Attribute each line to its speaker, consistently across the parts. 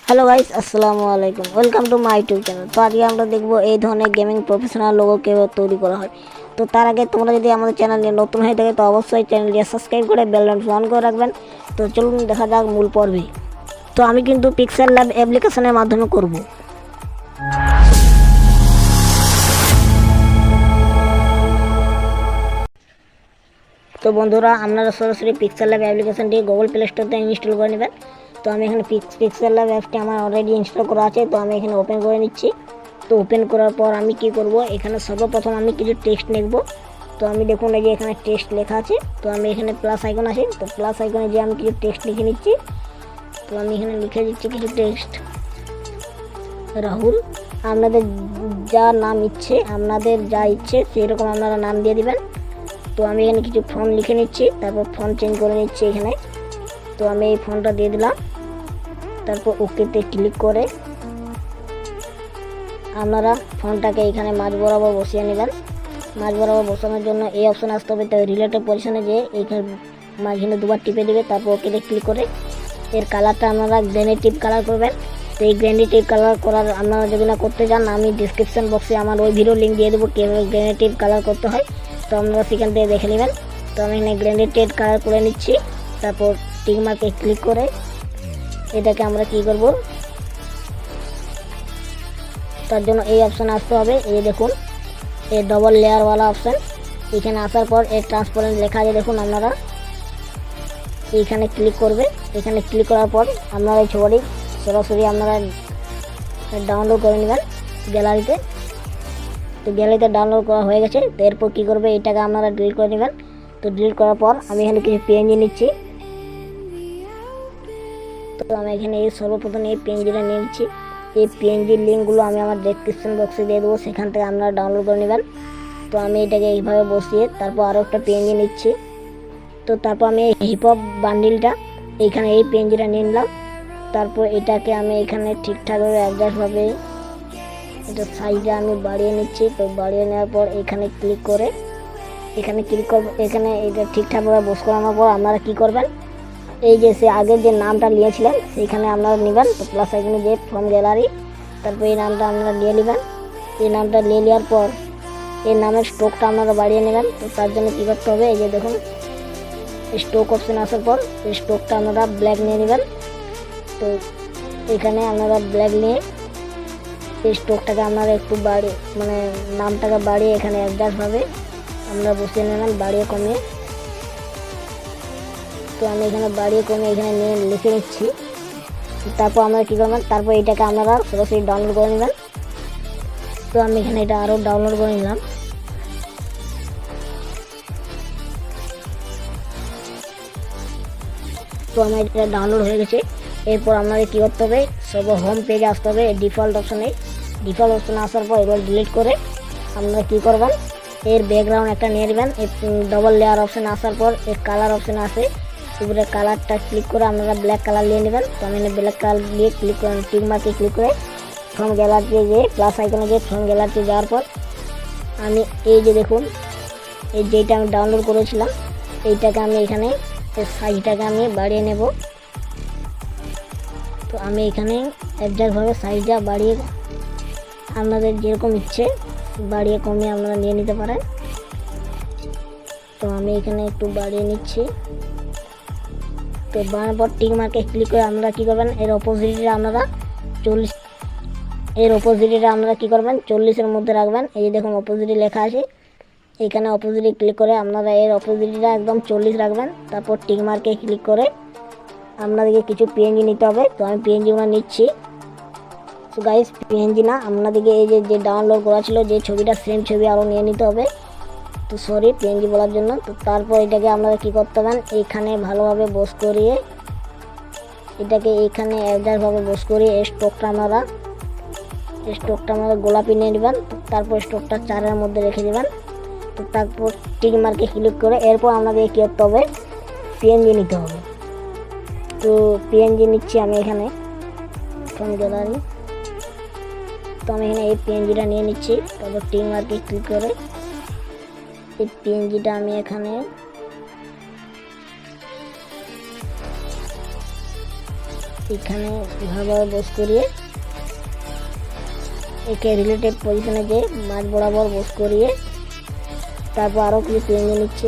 Speaker 1: Hello guys, আসসালামু আলাইকুম। Welcome to my YouTube channel. তো আজকে আমরা দেখবো এই ধরনের গেমিং প্রফেশনাল লোগো কীভাবে তৈরি করা হয়। তো তার আগে তোমরা যদি আমাদের চ্যানেলে নতুন হয়ে থাকে তো অবশ্যই চ্যানেলটি সাবস্ক্রাইব করে বেল বাটন অন করে রাখবেন। তো চলুন দেখা যাক মূল পর্বে। তো আমি কিন্তু পিক্সেল ল্যাব অ্যাপ্লিকেশনের মাধ্যমে করব। তো বন্ধুরা, আপনারা সরাসরি পিক্সেল ল্যাব অ্যাপ্লিকেশনটি গুগল প্লে স্টোর থেকে ইনস্টল করে নেবেন। তো আমি এখানে পিক্সেল ল্যাব অ্যাপটি আমার অলরেডি ইনস্টল করা আছে। তো আমি এখানে ওপেন করে নিচ্ছি। তো ওপেন করার পর আমি কি করব, এখানে সর্বপ্রথম আমি কিছু টেক্সট লিখব। তো আমি দেখুন এই যে এখানে টেক্সট লেখা আছে। তো আমি এখানে প্লাস আইকন আছে, তো প্লাস আইকনে যে আমি কিছু টেক্সট লিখে নিচ্ছি। তো আমি এখানে লিখে দিচ্ছি কিছু টেক্সট। রাহুল, আপনাদের যা নাম ইচ্ছে, আপনাদের যা ইচ্ছে সেরকম আপনারা নাম দিয়ে দিবেন। তো আমি এখানে কিছু ফন্ট লিখে নিচ্ছি, তারপর ফন্ট চেঞ্জ করে নিচ্ছি এখানে। তো আমি এই ফন্টটা দিয়ে দিলাম, তারপর ওকেতে ক্লিক করে আপনারা ফন্টটাকে এখানে মাঝ বরাবর বসিয়ে নেবেন। মাঝ বরাবর বসানোর জন্য এই অপশানে আসতে হবে। তো রিলেটেড পজিশনে যে এইখানে মাঝখানে দুবার টিপে দেবে, তারপর ওকেতে ক্লিক করে এর কালারটা আপনারা গ্রেনেটিভ কালার করবেন। তো এই গ্রেনেটিভ কালার করার আপনারা যদি না করতে চান, আমি ডিসক্রিপশন বক্সে আমার ওই ভিডিও লিঙ্ক দিয়ে দেবো কীভাবে গ্রেনেটিভ কালার করতে হয়। তো আপনারা সেখান থেকে দেখে নেবেন। তো আমি এখানে গ্রেনেটেড কালার করে নিচ্ছি, তারপর টিক মার্কে ক্লিক করে এটাকে আমরা কি করব, তার জন্য এই অপশানে আসতে হবে। এই দেখুন এই ডবল লেয়ারওয়ালা অপশান, এখানে আসার পর এই ট্রান্সপারেন্ট লেখা আছে দেখুন, আপনারা এইখানে ক্লিক করবে। এখানে ক্লিক করার পর আপনারা এই ছবিটি সরাসরি আপনারা ডাউনলোড করে নেবেন গ্যালারিতে। তো গ্যালারিতে ডাউনলোড করা হয়ে গেছে। তো এরপর কী করবে, এটাকে আপনারা ডিলিট করে নেবেন। তো ডিলিট করার পর আমি এখানে কিছু পিএনজি নিচ্ছি। তো আমি এখানে এই সর্বপ্রথম এই পিএনজিটা নিয়ে নিচ্ছি। এই পিএনজির লিঙ্কগুলো আমি আমার ডেসক্রিপশন বক্সে দিয়ে দেবো, সেখান থেকে আপনারা ডাউনলোড করে নেবেন। তো আমি এটাকে এইভাবে বসিয়ে তারপর আরও একটা পিএনজি নিচ্ছি। তো তারপর আমি এই হিপহপ বান্ডিলটা এইখানে এই পিএনজিটা নিয়ে নিলাম। তারপর এটাকে আমি এখানে ঠিকঠাকভাবে অ্যাডজাস্টভাবে এটা সাইজটা আমি বাড়িয়ে নিচ্ছি। তো বাড়িয়ে নেওয়ার পর এখানে ক্লিক করে এখানে ক্লিক করব। এখানে এটা ঠিকঠাকভাবে বস করানোর পর আপনারা কী করবেন, এই যে সে আগের যে নামটা নিয়েছিলেন সেইখানে আপনারা নেবেন। তো প্লাস এখানে যে ফ্রম গ্যালারি, তারপর এই নামটা আপনারা নিয়ে নেবেন। এই নামটা নিয়ে নেওয়ার পর এই নামের স্ট্রোকটা আপনারা বাড়িয়ে নেবেন। তো তার জন্য কী করতে হবে, এই যে দেখুন স্ট্রোক অপশান আসার পর এই স্ট্রোকটা আপনারা ব্ল্যাক নিয়ে নেবেন। তো এখানে আপনারা ব্ল্যাক নিয়ে এই স্ট্রোকটাকে আপনারা একটু বাড়িয়ে মানে নামটাকে বাড়িয়ে এখানে অ্যাডজাস্টভাবে আমরা বসিয়ে নেবেন, বাড়িয়ে কমিয়ে। তো আমি এখানে বাড়িয়ে কমিয়ে এখানে নিয়ে লিখে নিচ্ছি। তারপর আমরা কী করবেন, তারপর এটাকে আপনারা সরাসরি ডাউনলোড করে নেবেন। তো আমি এখানে এটা আরও ডাউনলোড করে নিলাম। তো আমার এটা ডাউনলোড হয়ে গেছে। এরপর আপনাদের কী করতে হবে, সব হোম পেজে আসতে হবে। ডিফল্ট অপশানে আসার পর এবার ডিলিট করে আপনারা কী করবেন, এর ব্যাকগ্রাউন্ড একটা নিয়ে নেবেন। এই ডবল লেয়ার অপশানে আসার পর এর কালার অপশানে আসে, উপরে কালারটা ক্লিক করে আপনারা ব্ল্যাক কালার নিয়ে নেবেন। তো আমি ব্ল্যাক কালার দিয়ে ক্লিক করে টিক মার্কে ক্লিক করে ফ্রম গ্যালারিতে যে প্লাস আইকনে যে ফ্রম গ্যালারিতে যাওয়ার পর আমি এই যে দেখুন এই যেটা আমি ডাউনলোড করেছিলাম এইটাকে আমি এখানে এর সাইজটাকে আমি বাড়িয়ে নেব। তো আমি এখানে একজাক্টভাবে সাইজটা বাড়িয়ে আপনাদের যেরকম ইচ্ছে বাড়িয়ে কমিয়ে আপনারা নিয়ে নিতে পারেন। তো আমি এখানে একটু বাড়িয়ে নিচ্ছি। তো বাড়ানোর পর টিক মার্কে ক্লিক করে আপনারা কী করবেন, এর অপোজিটে আপনারা 40-এর মধ্যে রাখবেন। এই যে দেখুন অপোজিটে লেখা আছে, এখানে অপোজিটে ক্লিক করে আপনারা এর অপোজিটটা একদম 40 রাখবেন। তারপর টিক মার্কে ক্লিক করে আপনাদেরকে কিছু পিএনজি নিতে হবে। তো আমি পিএনজিগুলো নিচ্ছি। তো গাইস পিএনজি না, আপনাদেরকে এই যে ডাউনলোড করা ছিল যে ছবিটা সেম ছবি আরও নিয়ে নিতে হবে। তো সরি পিএনজি বলার জন্য। তো তারপর এটাকে আপনারা কী করতে পারেন, এইখানে ভালোভাবে বস করিয়ে এটাকে এইখানে একজাক্টভাবে বস করিয়ে স্ট্রোকটা আপনারা গোলাপি নিয়ে নেবেন। তারপর স্ট্রোকটা 4-এর মধ্যে রেখে দেবেন। তো তারপর টিক মার্কে ক্লিক করে এরপর আপনাদের কী করতে হবে, পিএনজি নিতে হবে। তো পিএনজি নিচ্ছি আমি এখানে ফ্রম গ্যালারি। তো আমি এখানে এই পিএনজিটা নিয়ে নিচ্ছি। তারপর টিক মার্কে ক্লিক করে এই পিএনজিটা আমি এখানে এখানে ভালোভাবে বস করিয়ে একে রিলেটিভ পজিশনে যে মাঝ বরাবর বস করিয়ে তারপর আরও কিছু পিএনজি নিচ্ছি।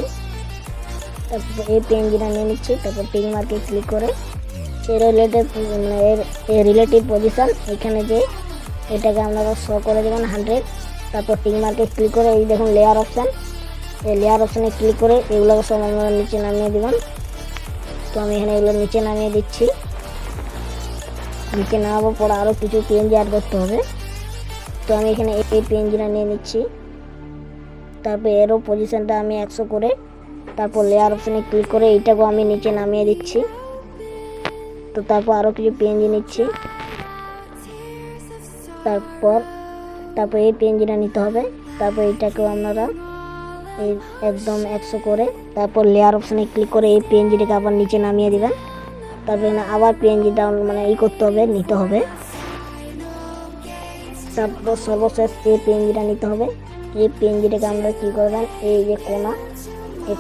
Speaker 1: তারপর এই পিএনজিটা নিয়ে নিচ্ছি। তারপর টিক মার্কে ক্লিক করে এর রিলেটিভ পজিশন এখানে যে এটাকে আপনারা শো করে দেবেন 100। তারপর টিক মার্কে ক্লিক করে এই দেখুন লেয়ার অপশান, এই লেয়ার অপশানে ক্লিক করে এগুলোকে সব আপনারা নিচে নামিয়ে দেবেন। তো আমি এখানে এগুলো নিচে নামিয়ে দিচ্ছি। নিচে নামাবার পর আরও কিছু পিএনজি অ্যাড করতে হবে। তো আমি এখানে এই পিএনজিটা নিয়ে নিচ্ছি। তারপর এরও পজিশনটা আমি 100 করে তারপর লেয়ার অপশানে ক্লিক করে এইটাকেও আমি নিচে নামিয়ে দিচ্ছি। তো তারপর আরও কিছু পিএনজি নিচ্ছি। তারপর এই পিএনজিটা নিতে হবে। তারপর এইটাকেও আপনারা এই একদম 100 করে তারপর লেয়ার অপশানে ক্লিক করে এই পিএনজিটাকে আবার নিচে নামিয়ে দেবেন। তারপর আবার পিএনজিটা করতে হবে, নিতে হবে। তারপর সর্বশেষ এই পিএনজিটা নিতে হবে। এই পিএনজিটাকে আপনারা কী করবেন, এই যে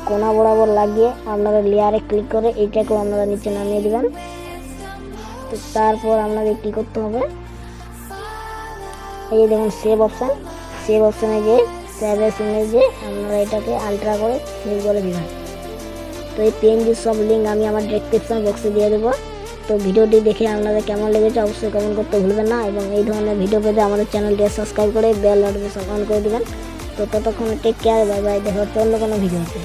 Speaker 1: কোনা বরাবর লাগিয়ে আপনারা লেয়ারে ক্লিক করে এইটাকেও আপনারা নিচে নামিয়ে দেবেন। তো তারপর আপনাদের কী করতে হবে, এই দেখুন সেভ অপশানে গিয়ে সেভ এস ইমেজে আপনারা এটাকে আলট্রা করে সেভ করে দেবেন। তো এই পিএনজির সব লিঙ্ক আমি আমার ডেসক্রিপশন বক্সে দিয়ে দেবো। তো ভিডিওটি দেখে আপনাদের কেমন লেগেছে অবশ্যই কমেন্ট করতে ভুলবেন না, এবং এই ধরনের ভিডিও পেতে আমাদের চ্যানেলটি সাবস্ক্রাইব করে বেল নোটিফিকেশন অন করে দেবেন। তো ততক্ষণ টেক কেয়ার, বাই বাই, দেখা হচ্ছে অন্য কোনো ভিডিওতে।